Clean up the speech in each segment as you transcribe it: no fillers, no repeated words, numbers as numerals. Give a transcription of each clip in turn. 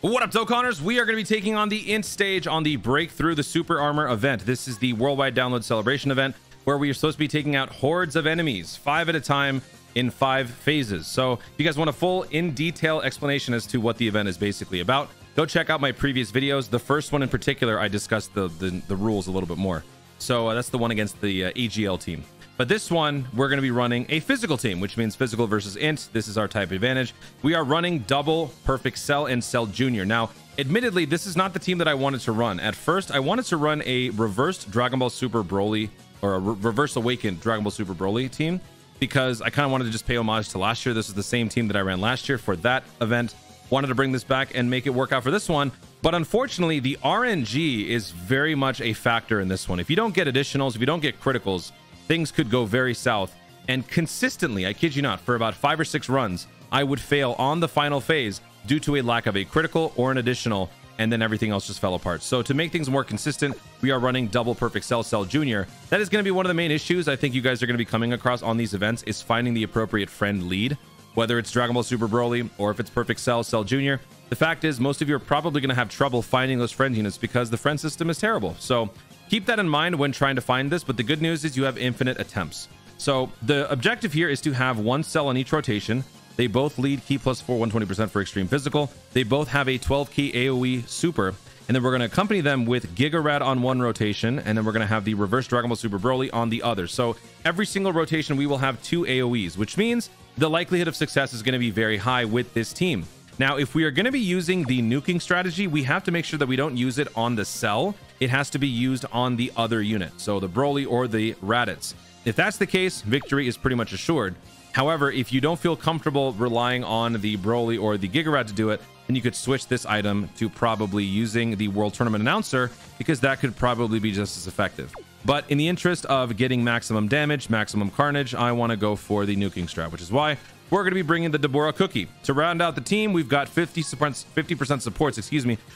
What up, Dokkanners? We are going to be taking on the INT stage on the Breakthrough the Super Armor event. This is the worldwide download celebration event where we are supposed to be taking out hordes of enemies, 5 at a time in 5 phases. So if you guys want a full in-detail explanation as to what the event is basically about, go check out my previous videos. The first one in particular, I discussed the rules a little bit more. So that's the one against the AGL team. But this one, we're going to be running a physical team, which means physical versus int. This is our type advantage. We are running double Perfect Cell and Cell Junior. Now, admittedly, this is not the team that I wanted to run. At first, I wanted to run a reversed Dragon Ball Super Broly, or a reverse awakened Dragon Ball Super Broly team, because I kind of wanted to just pay homage to last year. This is the same team that I ran last year for that event. Wanted to bring this back and make it work out for this one. But unfortunately, the RNG is very much a factor in this one. If you don't get additionals, if you don't get criticals, things could go very south. And consistently, I kid you not, for about 5 or 6 runs, I would fail on the final phase due to a lack of a critical or an additional, and then everything else just fell apart. So to make things more consistent, we are running double Perfect Cell, Cell Junior. That is going to be one of the main issues I think you guys are going to be coming across on these events, is finding the appropriate friend lead, whether it's Dragon Ball Super Broly or if it's Perfect Cell, Cell Junior. The fact is, most of you are probably going to have trouble finding those friend units because the friend system is terrible. So keep that in mind when trying to find this, but the good news is you have infinite attempts. So the objective here is to have 1 cell on each rotation. They both lead key +4 120% for extreme physical. They both have a 12 key AoE super, and then we're going to accompany them with Giga Rad on one rotation, and then we're going to have the reverse Dragon Ball Super Broly on the other. So every single rotation we will have 2 AoEs, which means the likelihood of success is going to be very high with this team. Now, if we are going to be using the nuking strategy, we have to make sure that we don't use it on the cell. It has to be used on the other unit, so the Broly or the Raditz. If that's the case, victory is pretty much assured. However, if you don't feel comfortable relying on the Broly or the Giga Rad to do it, then you could switch this item to probably using the World Tournament Announcer, because that could probably be just as effective. But in the interest of getting maximum damage, maximum carnage, I want to go for the nuking strat, which is why we're going to be bringing the Deborah Cookie. To round out the team, we've got 50% supports,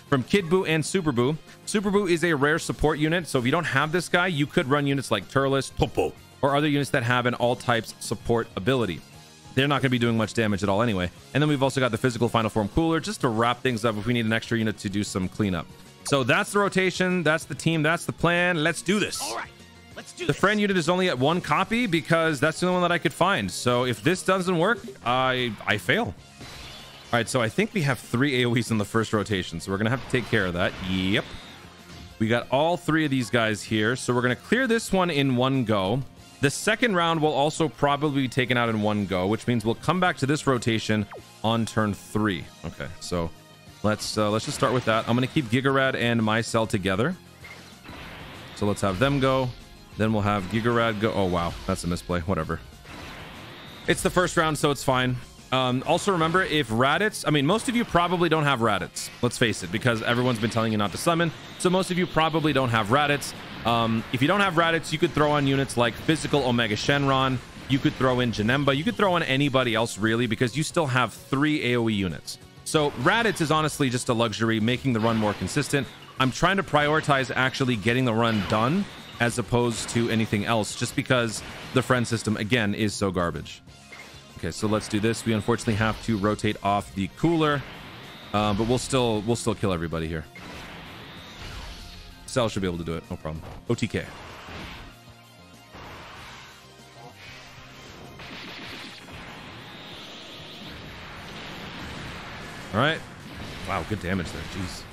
from Kid Buu and Super Buu. Super Buu is a rare support unit, so if you don't have this guy, you could run units like Turles, Popo, or other units that have an all types support ability. They're not going to be doing much damage at all anyway. And then we've also got the physical final form cooler, just to wrap things up if we need an extra unit to do some cleanup. So that's the rotation, that's the team, that's the plan. Let's do this. All right. The friend unit is only at 1 copy because that's the only one that I could find. So if this doesn't work, I fail. All right, so I think we have 3 AoEs in the first rotation, so we're gonna have to take care of that. Yep, we got all 3 of these guys here, so we're gonna clear this one in 1 go. The second round will also probably be taken out in 1 go, which means we'll come back to this rotation on turn 3. Okay, so let's just start with that. I'm gonna keep Giga Rad and my cell together, so let's have them go. Then we'll have Giga Rad go. Oh, wow. That's a misplay. Whatever. It's the first round, so it's fine. Also, remember, if Raditz... I mean, most of you probably don't have Raditz. Let's face it, because everyone's been telling you not to summon. So most of you probably don't have Raditz. If you don't have Raditz, you could throw on units like Physical Omega Shenron. You could throw in Janemba. You could throw in anybody else, really, because you still have 3 AoE units. So Raditz is honestly just a luxury, making the run more consistent. I'm trying to prioritize actually getting the run done, as opposed to anything else, just because the friend system, again, is so garbage. Okay, so let's do this. We unfortunately have to rotate off the cooler, but we'll still kill everybody here. Cell should be able to do it, no problem. OTK. All right. Wow, good damage there. Jeez.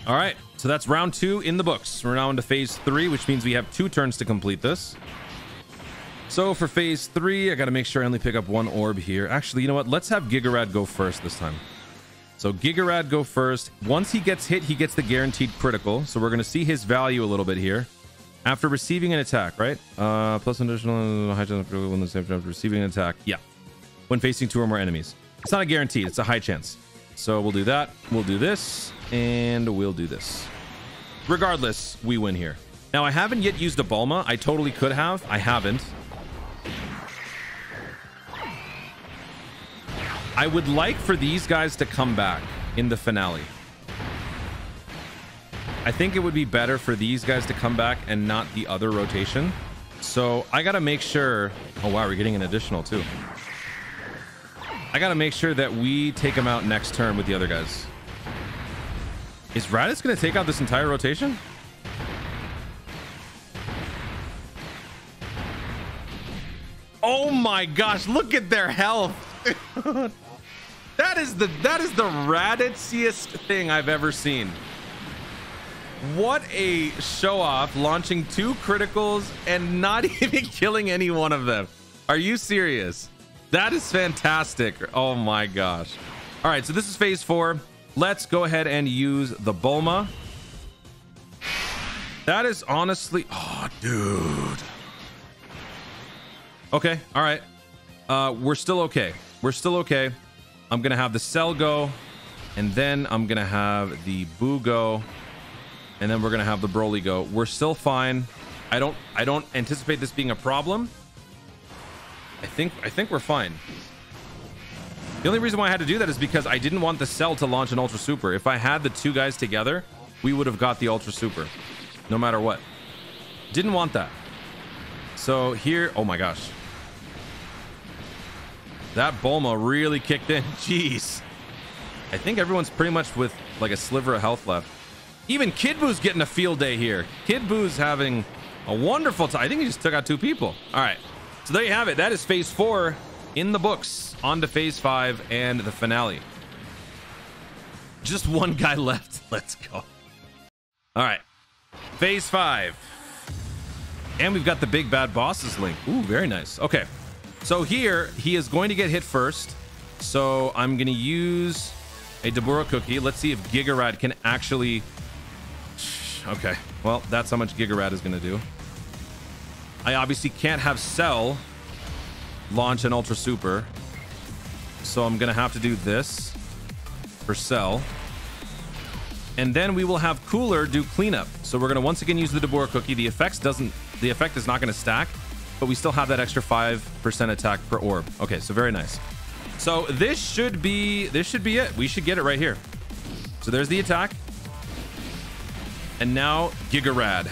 All right, so that's round 2 in the books. We're now into phase 3, which means we have 2 turns to complete this. So for phase 3, I got to make sure I only pick up 1 orb here. Actually, you know what? Let's have Giga Rad go first this time. So Giga Rad go first. Once he gets hit, he gets the guaranteed critical. So we're going to see his value a little bit here. After receiving an attack, right? Plus additional high chance of when the same time receiving an attack. Yeah. When facing 2 or more enemies. It's not a guaranteed. It's a high chance. So we'll do that. We'll do this. And we'll do this. Regardless, we win here. Now, I haven't yet used a Bulma. I totally could have. I haven't. I would like for these guys to come back in the finale. I think it would be better for these guys to come back and not the other rotation. So I got to make sure... Oh, wow, we're getting an additional too. I gotta make sure that we take him out next turn with the other guys. Is Raditz gonna take out this entire rotation? Oh my gosh, look at their health. That is the Raditziest thing I've ever seen. What a show off, launching 2 criticals and not even killing any one of them. Are you serious? That is fantastic. Oh my gosh. All right, so this is phase 4. Let's go ahead and use the Bulma. That is honestly, oh dude. Okay, all right. We're still okay. We're still okay. I'm gonna have the Cell go, and then I'm gonna have the Boo go, and then we're gonna have the Broly go. We're still fine. I don't anticipate this being a problem. I think we're fine. The only reason why I had to do that is because I didn't want the Cell to launch an Ultra Super. If I had the 2 guys together, we would have got the Ultra Super, no matter what. Didn't want that. So here, oh my gosh. That Bulma really kicked in. Jeez. I think everyone's pretty much with like a sliver of health left. Even Kid Boo's getting a field day here. Kid Boo's having a wonderful time. I think he just took out 2 people. All right. So there you have it. That is phase 4 in the books. On to phase 5 and the finale. Just 1 guy left. Let's go. All right. Phase 5. And we've got the big bad bosses link. Ooh, very nice. Okay. So here, he is going to get hit first. So I'm going to use a Dabura cookie. Let's see if Gigarad can actually... Okay. Well, that's how much Gigarad is going to do. I obviously can't have Cell launch an Ultra Super. So I'm going to have to do this for Cell. And then we will have Cooler do cleanup. So we're going to once again use the Dabura cookie. The effect is not going to stack, but we still have that extra 5% attack per orb. Okay, so very nice. So this should be it. We should get it right here. So there's the attack. And now Gigarad.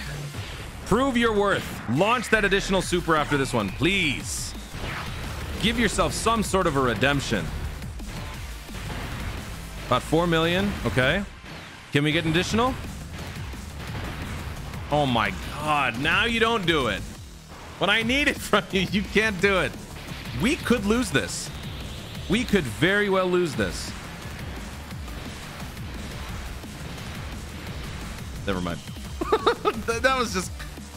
Prove your worth. Launch that additional super after this one, please. Give yourself some sort of a redemption. About 4 million. Okay. Can we get an additional? Oh my God. Now you don't do it. When I need it from you, you can't do it. We could lose this. We could very well lose this. Never mind. That was just...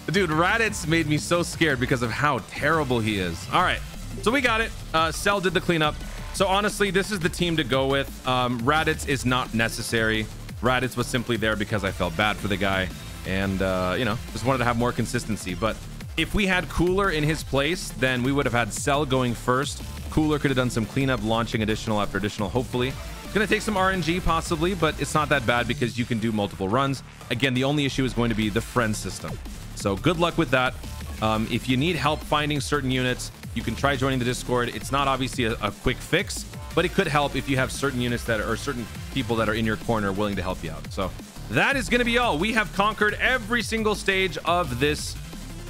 Dude, Raditz made me so scared because of how terrible he is. All right. So we got it. Cell did the cleanup. So honestly, this is the team to go with. Raditz is not necessary. Raditz was simply there because I felt bad for the guy. And, you know, just wanted to have more consistency. But if we had Cooler in his place, then we would have had Cell going first. Cooler could have done some cleanup, launching additional after additional, hopefully. It's going to take some RNG possibly, but it's not that bad because you can do multiple runs. Again, the only issue is going to be the friend system. So good luck with that. If you need help finding certain units, you can try joining the Discord. It's not obviously a quick fix, but it could help if you have certain units that are, or certain people that are in your corner willing to help you out. So that is going to be all. We have conquered every single stage of this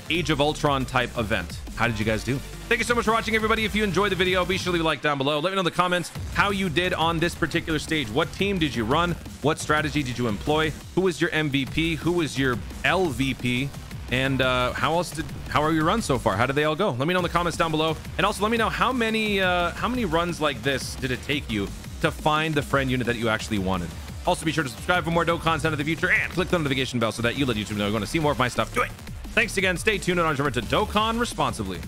Age of Ultron type event. How did you guys do? Thank you so much for watching, everybody. If you enjoyed the video, be sure to leave a like down below. Let me know in the comments how you did on this particular stage. What team did you run? What strategy did you employ? Who was your MVP? Who was your LVP? And how are your runs so far? How did they all go? Let me know in the comments down below. And also let me know how many runs like this did it take you to find the friend unit that you actually wanted. Also, be sure to subscribe for more Dokkan content in the future and click the notification bell so that you let YouTube know you're going to see more of my stuff. Do it. Thanks again. Stay tuned and remember to Dokkan responsibly.